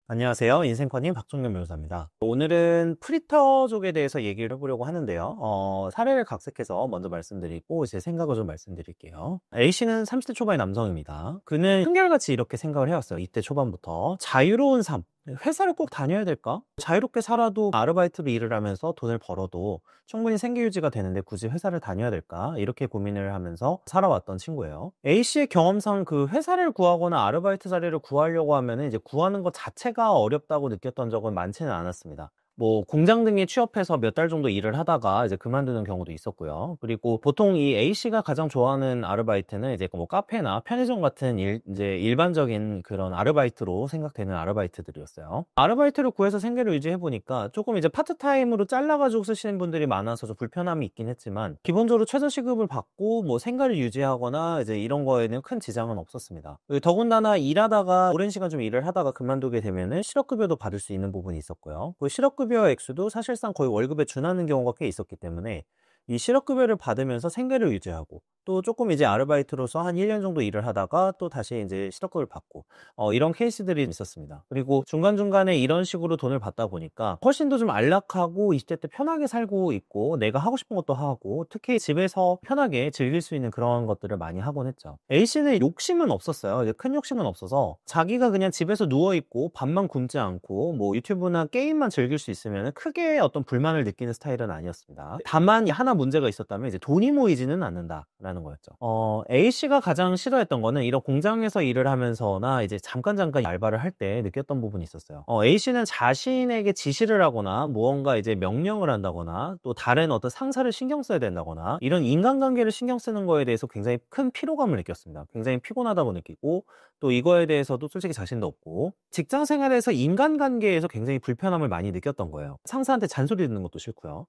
안녕하세요. 인생커님 박종현 변호사입니다. 오늘은 프리터족에 대해서 얘기를 해보려고 하는데요. 사례를 각색해서 먼저 말씀드리고 제 생각을 좀 말씀드릴게요. A씨는 30대 초반의 남성입니다. 그는 한결같이 이렇게 생각을 해왔어요. 20대 초반부터. 자유로운 삶. 회사를 꼭 다녀야 될까? 자유롭게 살아도 아르바이트로 일을 하면서 돈을 벌어도 충분히 생계 유지가 되는데 굳이 회사를 다녀야 될까? 이렇게 고민을 하면서 살아왔던 친구예요. A씨의 경험상 그 회사를 구하거나 아르바이트 자리를 구하려고 하면은 이제 구하는 것 자체가 어렵다고 느꼈던 적은 많지는 않았습니다. 뭐 공장 등에 취업해서 몇 달 정도 일을 하다가 이제 그만두는 경우도 있었고요. 그리고 보통 이 A씨가 가장 좋아하는 아르바이트는 이제 뭐 카페나 편의점 같은 이제 일반적인 그런 아르바이트로 생각되는 아르바이트들이었어요. 아르바이트를 구해서 생계를 유지해 보니까 조금 이제 파트타임으로 잘라가지고 쓰시는 분들이 많아서 좀 불편함이 있긴 했지만 기본적으로 최저시급을 받고 뭐 생계를 유지하거나 이제 이런 거에는 큰 지장은 없었습니다. 그리고 더군다나 일하다가 오랜 시간 좀 일을 하다가 그만두게 되면은 실업급여도 받을 수 있는 부분이 있었고요. 그 실업급여 액수도 사실상 거의 월급에 준하는 경우가 꽤 있었기 때문에 이 실업급여를 받으면서 생계를 유지하고 또 조금 이제 아르바이트로서 한 1년 정도 일을 하다가 또 다시 이제 실업급여를 받고 이런 케이스들이 있었습니다. 그리고 중간중간에 이런 식으로 돈을 받다 보니까 훨씬 더 좀 안락하고 20대 때 편하게 살고 있고 내가 하고 싶은 것도 하고 특히 집에서 편하게 즐길 수 있는 그런 것들을 많이 하곤 했죠. A씨는 욕심은 없었어요. 이제 큰 욕심은 없어서 자기가 그냥 집에서 누워있고 밥만 굶지 않고 뭐 유튜브나 게임만 즐길 수 있으면 크게 어떤 불만을 느끼는 스타일은 아니었습니다. 다만 하나 문제가 있었다면 이제 돈이 모이지는 않는다라는 거였죠. A씨가 가장 싫어했던 거는 이런 공장에서 일을 하면서나 이제 잠깐 알바를 할 때 느꼈던 부분이 있었어요. A씨는 자신에게 지시를 하거나 무언가 이제 명령을 한다거나 또 다른 어떤 상사를 신경 써야 된다거나 이런 인간관계를 신경 쓰는 거에 대해서 굉장히 큰 피로감을 느꼈습니다. 굉장히 피곤하다고 느끼고 또 이거에 대해서도 솔직히 자신도 없고 직장 생활에서 인간관계에서 굉장히 불편함을 많이 느꼈던 거예요. 상사한테 잔소리 듣는 것도 싫고요.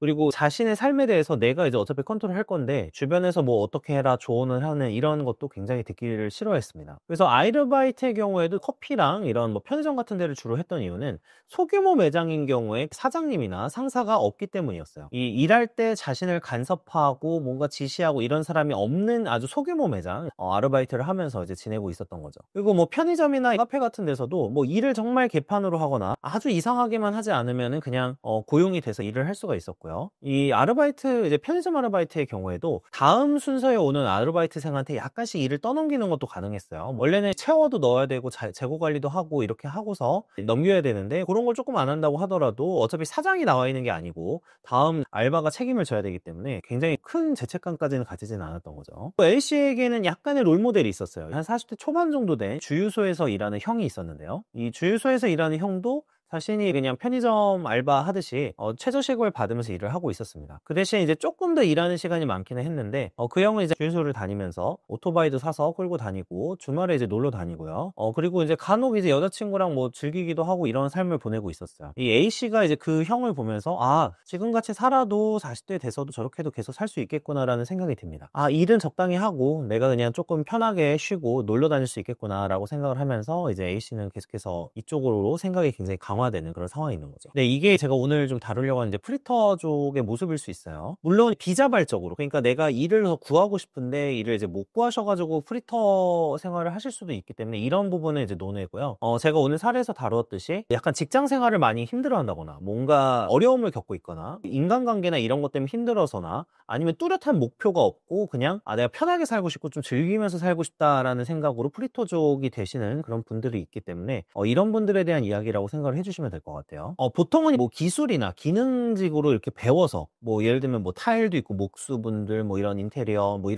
그리고 자신의 삶에 대해서 내가 이제 어차피 컨트롤할 건데 주변에서 뭐 어떻게 해라 조언을 하는 이런 것도 굉장히 듣기를 싫어했습니다. 그래서 아르바이트의 경우에도 커피랑 이런 뭐 편의점 같은 데를 주로 했던 이유는 소규모 매장인 경우에 사장님이나 상사가 없기 때문이었어요. 이 일할 때 자신을 간섭하고 뭔가 지시하고 이런 사람이 없는 아주 소규모 매장 아르바이트를 하면서 이제 지내고 있었던 거죠. 그리고 뭐 편의점이나 카페 같은 데서도 뭐 일을 정말 개판으로 하거나 아주 이상하게만 하지 않으면은 그냥 고용이 돼서 일을 할 수가 있었고요. 이 아르바이트 이제 편의점 아르바이트의 경우에도 다음 순서에 오는 아르바이트생한테 약간씩 일을 떠넘기는 것도 가능했어요. 원래는 채워도 넣어야 되고 재고 관리도 하고 이렇게 하고서 넘겨야 되는데 그런 걸 조금 안 한다고 하더라도 어차피 사장이 나와 있는 게 아니고 다음 알바가 책임을 져야 되기 때문에 굉장히 큰 죄책감까지는 가지지는 않았던 거죠. A씨에게는 약간의 롤모델이 있었어요. 한 40대 초반 정도 된 주유소에서 일하는 형이 있었는데요. 이 주유소에서 일하는 형도 자신이 그냥 편의점 알바 하듯이 최저시급을 받으면서 일을 하고 있었습니다. 그 대신 이제 조금 더 일하는 시간이 많기는 했는데 그 형은 이제 주유소를 다니면서 오토바이도 사서 끌고 다니고 주말에 이제 놀러 다니고요. 그리고 이제 간혹 이제 여자친구랑 뭐 즐기기도 하고 이런 삶을 보내고 있었어요. 이 A씨가 이제 그 형을 보면서 지금같이 살아도 40대 돼서도 저렇게도 계속 살 수 있겠구나라는 생각이 듭니다. 일은 적당히 하고 내가 그냥 조금 편하게 쉬고 놀러 다닐 수 있겠구나라고 생각을 하면서 이제 A씨는 계속해서 이쪽으로 생각이 굉장히 강화되는 그런 상황이 있는 거죠. 네, 이게 제가 오늘 좀 다루려고 하는 이제 프리터족의 모습일 수 있어요. 물론 비자발적으로, 그러니까 내가 일을 더 구하고 싶은데 일을 이제 못 구하셔가지고 프리터 생활을 하실 수도 있기 때문에 이런 부분은 이제 논외고요. 제가 오늘 사례에서 다루었듯이 약간 직장 생활을 많이 힘들어한다거나 뭔가 어려움을 겪고 있거나 인간관계나 이런 것 때문에 힘들어서나 아니면 뚜렷한 목표가 없고 그냥 내가 편하게 살고 싶고 좀 즐기면서 살고 싶다라는 생각으로 프리터족이 되시는 그런 분들이 있기 때문에 이런 분들에 대한 이야기라고 생각을 해주시면 될 것 같아요. 보통은 뭐 기술이나 기능직으로 이렇게 배워서 뭐 예를 들면 뭐 타일도 있고 목수분들 뭐 이런 인테리어 뭐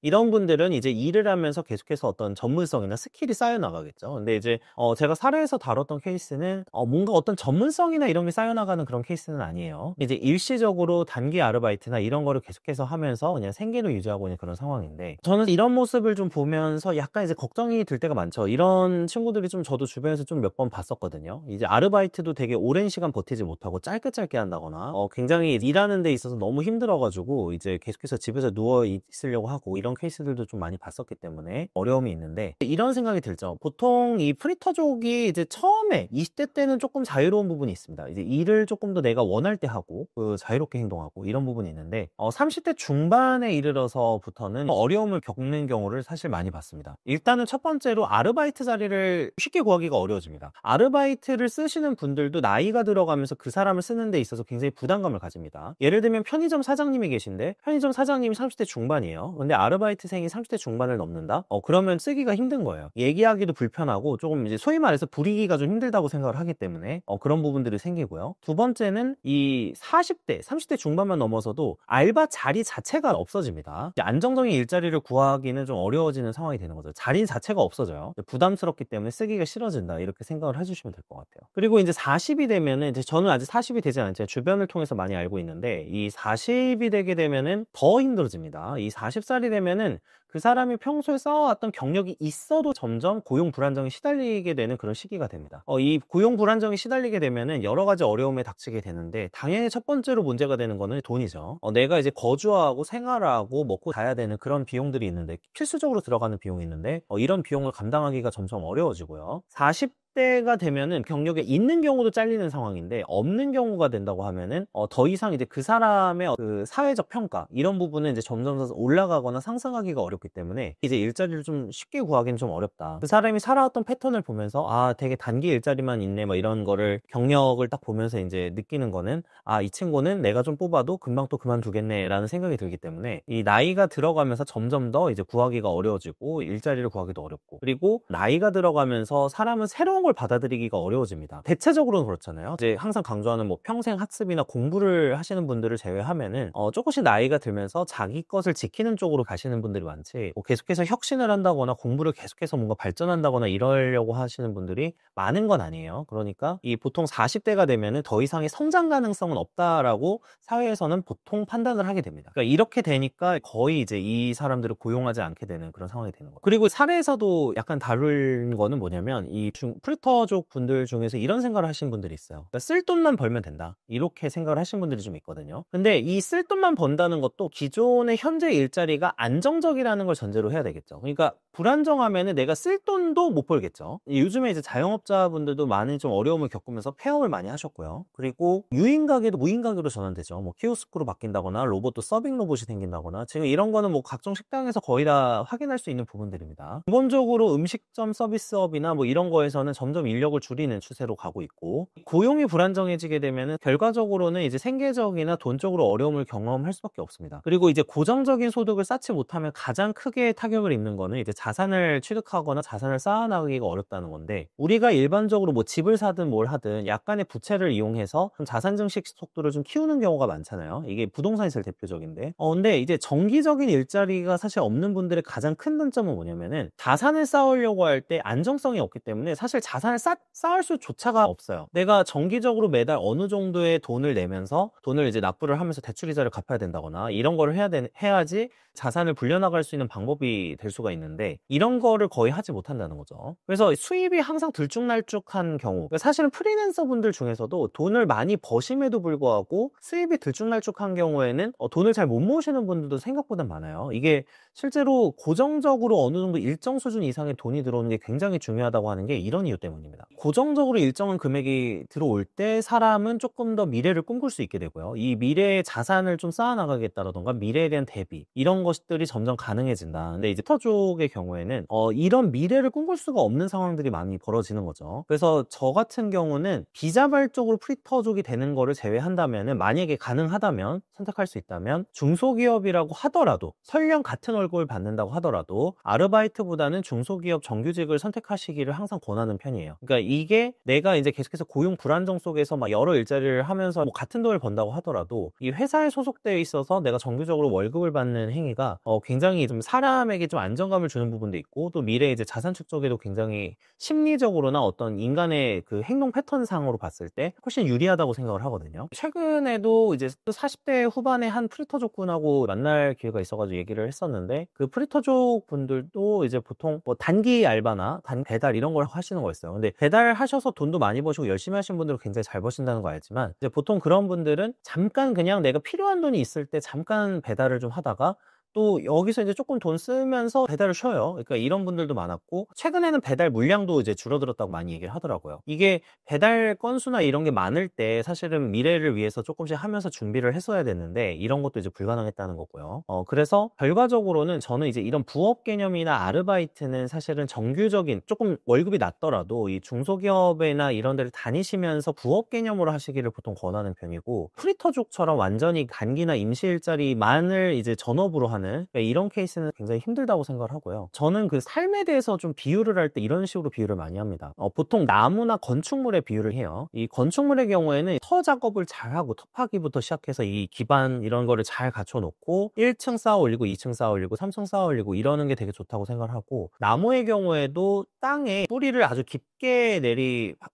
이런 분들은 이제 일을 하면서 계속해서 어떤 전문성이나 스킬이 쌓여 나가겠죠. 근데 이제 제가 사례에서 다뤘던 케이스는 뭔가 어떤 전문성이나 이런 게 쌓여 나가는 그런 케이스는 아니에요. 이제 일시적으로 단기 아르바이트나 이런 거를 계속해서 하면서 그냥 생계를 유지하고 있는 그런 상황인데 저는 이런 모습을 좀 보면서 약간 이제 걱정이 들 때가 많죠. 이런 친구들이 좀 저도 주변에서 좀 몇 번 봤었거든요. 이제 아르바이트도 되게 오랜 시간 버티지 못하고 짧게 한다거나 굉장히 일하는 데 있어서 너무 힘들어가지고 이제 계속해서 집에서 누워 있으려고 하고 이런 케이스들도 좀 많이 봤었기 때문에 어려움이 있는데, 이런 생각이 들죠. 보통 이 프리터족이 이제 처음에 20대 때는 조금 자유로운 부분이 있습니다. 이제 일을 조금 더 내가 원할 때 하고 자유롭게 행동하고 이런 부분이 있는데, 30대 중반에 이르러서부터는 어려움을 겪는 경우를 사실 많이 봤습니다. 일단은 첫 번째로 아르바이트 자리를 쉽게 구하기가 어려워집니다. 아르바이트를 쓰시는 분들도 나이가 들어가면서 그 사람을 쓰는 데 있어서 굉장히 부담감을 가집니다. 예를 들면 편의점 사장님이 계신데 편의점 사장님이 30대 중반이에요. 근데 아르바이트생이 30대 중반을 넘는다? 그러면 쓰기가 힘든 거예요. 얘기하기도 불편하고 조금 이제 소위 말해서 부리기가 좀 힘들다고 생각을 하기 때문에 그런 부분들이 생기고요. 두 번째는 이 40대, 30대 중반만 넘어서도 알바 자리 자체가 없어집니다. 안정적인 일자리를 구하기는 좀 어려워지는 상황이 되는 거죠. 자리 자체가 없어져요. 부담스럽기 때문에 쓰기가 싫어진다, 이렇게 생각을 해주시면 될 것 같아요. 그리고 이제 40이 되면은, 이제 저는 아직 40이 되지 않았지만 주변을 통해서 많이 알고 있는데, 이 40이 되게 되면은 더 힘들어집니다. 이 40살이 되면은 그 사람이 평소에 쌓아왔던 경력이 있어도 점점 고용 불안정에 시달리게 되는 그런 시기가 됩니다. 이 고용 불안정에 시달리게 되면은 여러 가지 어려움에 닥치게 되는데, 당연히 첫 번째로 문제가 되는 거는 돈이죠. 내가 이제 거주하고 생활하고 먹고 자야 되는 그런 비용들이 있는데, 필수적으로 들어가는 비용이 있는데, 이런 비용을 감당하기가 점점 어려워지고요. 40대가 되면은 경력에 있는 경우도 잘리는 상황인데, 없는 경우가 된다고 하면은 더 이상 이제 그 사람의 그 사회적 평가 이런 부분은 이제 점점 더 올라가거나 상승하기가 어렵기 때문에 이제 일자리를 좀 쉽게 구하기는 좀 어렵다. 그 사람이 살아왔던 패턴을 보면서 되게 단기 일자리만 있네 뭐 이런 거를, 경력을 딱 보면서 이제 느끼는 거는 이 친구는 내가 좀 뽑아도 금방 또 그만두겠네 라는 생각이 들기 때문에, 이 나이가 들어가면서 점점 더 이제 구하기가 어려워지고 일자리를 구하기도 어렵고, 그리고 나이가 들어가면서 사람은 새로운 걸 받아들이기가 어려워집니다. 대체적으로는 그렇잖아요. 이제 항상 강조하는 뭐 평생 학습이나 공부를 하시는 분들을 제외하면은 조금씩 나이가 들면서 자기 것을 지키는 쪽으로 가시는 분들이 많지, 계속해서 혁신을 한다거나 공부를 계속해서 뭔가 발전한다거나 이러려고 하시는 분들이 많은 건 아니에요. 그러니까 이 보통 40대가 되면은 더 이상의 성장 가능성은 없다라고 사회에서는 보통 판단을 하게 됩니다. 그러니까 이렇게 되니까 거의 이제 이 사람들을 고용하지 않게 되는 그런 상황이 되는 거예요. 그리고 사례에서도 약간 다른 거는 뭐냐면, 이 프리터족 분들 중에서 이런 생각을 하시는 분들이 있어요. 그러니까 쓸 돈만 벌면 된다, 이렇게 생각을 하시는 분들이 좀 있거든요. 근데 이 쓸 돈만 번다는 것도 기존의 현재 일자리가 안정적이라는 걸 전제로 해야 되겠죠. 그러니까 불안정하면은 내가 쓸 돈도 못 벌겠죠. 요즘에 이제 자영업자분들도 많은 좀 어려움을 겪으면서 폐업을 많이 하셨고요. 그리고 유인가게도 무인가게로 전환되죠. 뭐 키오스크로 바뀐다거나 로봇도 서빙 로봇이 생긴다거나, 지금 이런 거는 뭐 각종 식당에서 거의 다 확인할 수 있는 부분들입니다. 기본적으로 음식점 서비스업이나 뭐 이런 거에서는 점점 인력을 줄이는 추세로 가고 있고, 고용이 불안정해지게 되면은 결과적으로는 이제 생계적이나 돈적으로 어려움을 경험할 수밖에 없습니다. 그리고 이제 고정적인 소득을 쌓지 못하면 가장 크게 타격을 입는 거는 이제 자산을 취득하거나 자산을 쌓아나가기가 어렵다는 건데, 우리가 일반적으로 뭐 집을 사든 뭘 하든 약간의 부채를 이용해서 좀 자산 증식 속도를 좀 키우는 경우가 많잖아요. 이게 부동산이 제일 대표적인데, 근데 이제 정기적인 일자리가 사실 없는 분들의 가장 큰 단점은 뭐냐면은, 자산을 쌓으려고 할 때 안정성이 없기 때문에 사실 자산을 쌓을 수조차가 없어요. 내가 정기적으로 매달 어느 정도의 돈을 내면서 돈을 이제 납부를 하면서 대출 이자를 갚아야 된다거나 이런 거를 해야지 자산을 불려나갈 수 있는 방법이 될 수가 있는데, 이런 거를 거의 하지 못한다는 거죠. 그래서 수입이 항상 들쭉날쭉한 경우, 그러니까 사실은 프리랜서 분들 중에서도 돈을 많이 버심에도 불구하고 수입이 들쭉날쭉한 경우에는 돈을 잘 못 모으시는 분들도 생각보다 많아요. 이게 실제로 고정적으로 어느 정도 일정 수준 이상의 돈이 들어오는 게 굉장히 중요하다고 하는 게 이런 이유 때문입니다. 고정적으로 일정한 금액이 들어올 때 사람은 조금 더 미래를 꿈꿀 수 있게 되고요. 이 미래의 자산을 좀 쌓아나가겠다라던가 미래에 대한 대비, 이런 것들이 점점 가능해진다. 근데 이제 프리터족의 경우에는 이런 미래를 꿈꿀 수가 없는 상황들이 많이 벌어지는 거죠. 그래서 저 같은 경우는 비자발적으로 프리터족이 되는 거를 제외한다면은, 만약에 가능하다면, 선택할 수 있다면 중소기업이라고 하더라도, 설령 같은 월급을 받는다고 하더라도 아르바이트보다는 중소기업 정규직을 선택하시기를 항상 권하는 편이에요. 그러니까 이게 내가 이제 계속해서 고용 불안정 속에서 막 여러 일자리를 하면서 뭐 같은 돈을 번다고 하더라도, 이 회사에 소속되어 있어서 내가 정규적으로 월급을 받는 행위가 굉장히 좀 사람에게 좀 안정감을 주는 부분도 있고, 또 미래에 이제 자산 축적에도 굉장히 심리적으로나 어떤 인간의 그 행동 패턴상으로 봤을 때 훨씬 유리하다고 생각을 하거든요. 최근에도 이제 또 40대 후반에 한 프리터족 분하고 만날 기회가 있어가지고 얘기를 했었는데, 있는데 그 프리터족 분들도 이제 보통 뭐 단기 알바나 배달 이런 걸 하시는 거였어요. 근데 배달하셔서 돈도 많이 버시고 열심히 하시는 분들은 굉장히 잘 버신다는 거 알지만 이제 보통 그런 분들은 잠깐 그냥 내가 필요한 돈이 있을 때 잠깐 배달을 좀 하다가 또 여기서 이제 조금 돈 쓰면서 배달을 쉬어요. 그러니까 이런 분들도 많았고 최근에는 배달 물량도 이제 줄어들었다고 많이 얘기를 하더라고요. 이게 배달 건수나 이런 게 많을 때 사실은 미래를 위해서 조금씩 하면서 준비를 했어야 됐는데 이런 것도 이제 불가능했다는 거고요. 그래서 결과적으로는 저는 이제 이런 부업 개념이나 아르바이트는 사실은 정규적인 조금 월급이 낮더라도 이 중소기업이나 이런 데를 다니시면서 부업 개념으로 하시기를 보통 권하는 편이고 프리터족처럼 완전히 단기나 임시 일자리만을 이제 전업으로 하는 그러니까 이런 케이스는 굉장히 힘들다고 생각을 하고요. 저는 그 삶에 대해서 좀 비유를 할 때 이런 식으로 비유를 많이 합니다. 보통 나무나 건축물에 비유를 해요. 이 건축물의 경우에는 터 작업을 잘하고 터파기부터 시작해서 이 기반 이런 거를 잘 갖춰놓고 1층 쌓아 올리고 2층 쌓아 올리고 3층 쌓아 올리고 이러는 게 되게 좋다고 생각을 하고 나무의 경우에도 땅에 뿌리를 아주 깊게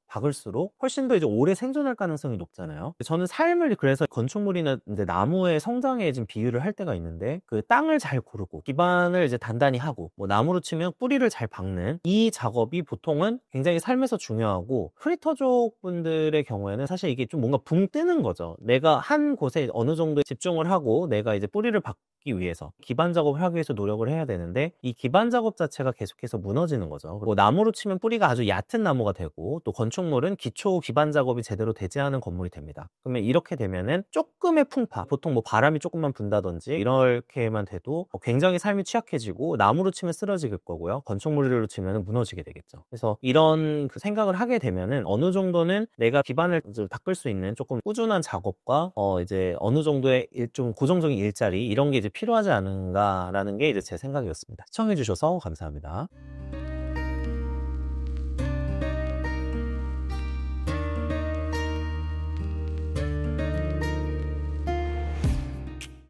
박을수록 훨씬 더 이제 오래 생존할 가능성이 높잖아요. 저는 삶을 그래서 건축물이나 이제 나무의 성장에 좀 비유를 할 때가 있는데 그 땅을 잘 고르고 기반을 이제 단단히 하고 뭐 나무로 치면 뿌리를 잘 박는 이 작업이 보통은 굉장히 삶에서 중요하고 프리터족 분들의 경우에는 사실 이게 좀 뭔가 붕 뜨는 거죠. 내가 한 곳에 어느 정도 집중을 하고 내가 이제 뿌리를 박기 위해서 기반 작업을 하기 위해서 노력을 해야 되는데 이 기반 작업 자체가 계속해서 무너지는 거죠. 그리고 나무로 치면 뿌리가 아주 얕은 나무가 되고 또 건축물은 기초 기반 작업이 제대로 되지 않은 건물이 됩니다. 그러면 이렇게 되면은 조금의 풍파, 보통 뭐 바람이 조금만 분다든지 이렇게만 돼도 굉장히 삶이 취약해지고 나무로 치면 쓰러질 거고요. 건축물로 치면 무너지게 되겠죠. 그래서 이런 그 생각을 하게 되면은 어느 정도는 내가 기반을 닦을 수 있는 조금 꾸준한 작업과 이제 어느 정도의 좀 고정적인 일자리 이런 게 이제 필요하지 않은가라는 게 이제 제 생각이었습니다. 시청해 주셔서 감사합니다.